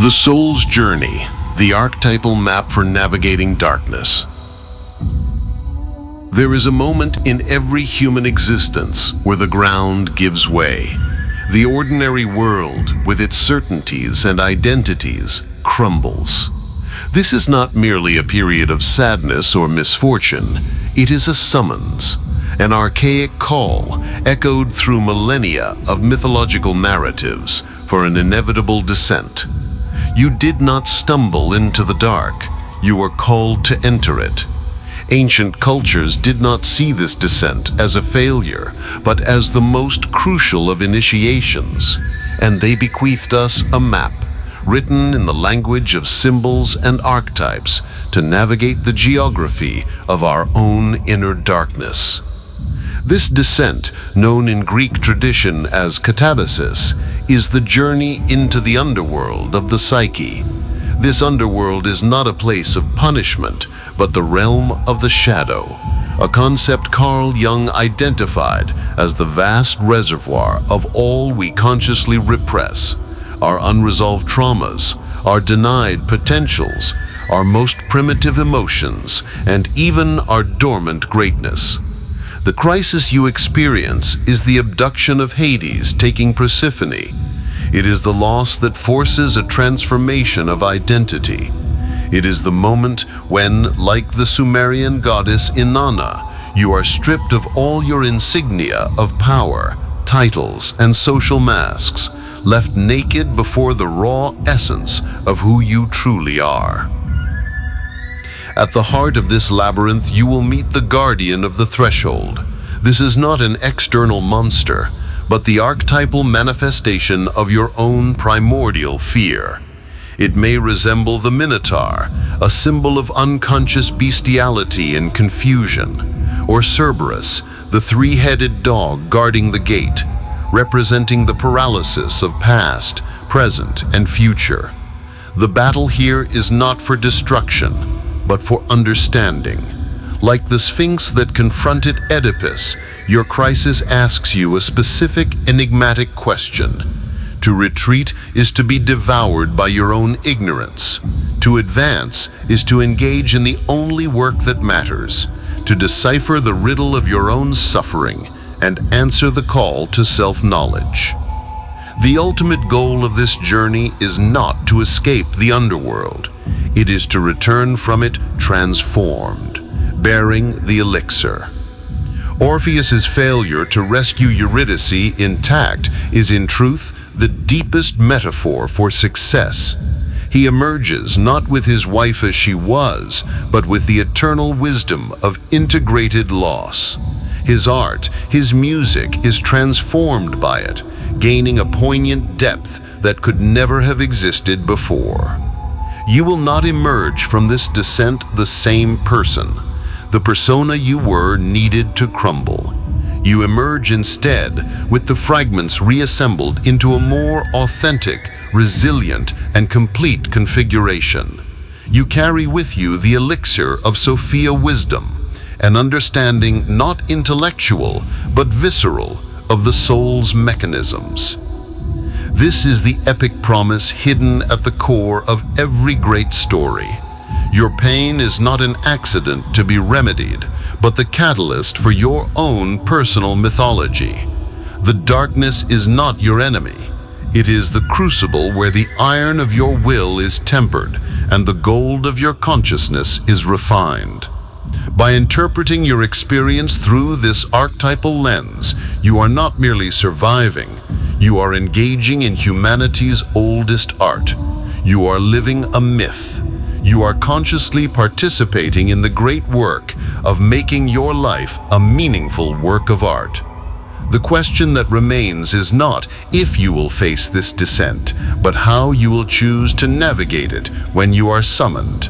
The Soul's Journey, the archetypal map for navigating darkness. There is a moment in every human existence where the ground gives way. The ordinary world, with its certainties and identities, crumbles. This is not merely a period of sadness or misfortune. It is a summons, an archaic call echoed through millennia of mythological narratives for an inevitable descent. You did not stumble into the dark. You were called to enter it. Ancient cultures did not see this descent as a failure, but as the most crucial of initiations, and they bequeathed us a map, written in the language of symbols and archetypes, to navigate the geography of our own inner darkness. This descent, known in Greek tradition as katabasis, is the journey into the underworld of the psyche. This underworld is not a place of punishment, but the realm of the shadow, a concept Carl Jung identified as the vast reservoir of all we consciously repress, our unresolved traumas, our denied potentials, our most primitive emotions, and even our dormant greatness. The crisis you experience is the abduction of Hades taking Persephone. It is the loss that forces a transformation of identity. It is the moment when, like the Sumerian goddess Inanna, you are stripped of all your insignia of power, titles, and social masks, left naked before the raw essence of who you truly are. At the heart of this labyrinth, you will meet the guardian of the threshold. This is not an external monster, but the archetypal manifestation of your own primordial fear. It may resemble the Minotaur, a symbol of unconscious bestiality and confusion, or Cerberus, the three-headed dog guarding the gate, representing the paralysis of past, present, and future. The battle here is not for destruction, but for understanding. Like the Sphinx that confronted Oedipus, your crisis asks you a specific, enigmatic question. To retreat is to be devoured by your own ignorance. To advance is to engage in the only work that matters, to decipher the riddle of your own suffering and answer the call to self-knowledge. The ultimate goal of this journey is not to escape the underworld. It is to return from it transformed, bearing the elixir. Orpheus's failure to rescue Eurydice intact is in truth the deepest metaphor for success. He emerges not with his wife as she was, but with the eternal wisdom of integrated loss. His art, his music is transformed by it, gaining a poignant depth that could never have existed before. You will not emerge from this descent the same person. The persona you were needed to crumble. You emerge instead with the fragments reassembled into a more authentic, resilient, and complete configuration. You carry with you the elixir of Sophia wisdom, an understanding not intellectual, but visceral, of the soul's mechanisms. This is the epic promise hidden at the core of every great story. Your pain is not an accident to be remedied, but the catalyst for your own personal mythology. The darkness is not your enemy. It is the crucible where the iron of your will is tempered and the gold of your consciousness is refined. By interpreting your experience through this archetypal lens, you are not merely surviving, you are engaging in humanity's oldest art. You are living a myth. You are consciously participating in the great work of making your life a meaningful work of art. The question that remains is not if you will face this descent, but how you will choose to navigate it when you are summoned.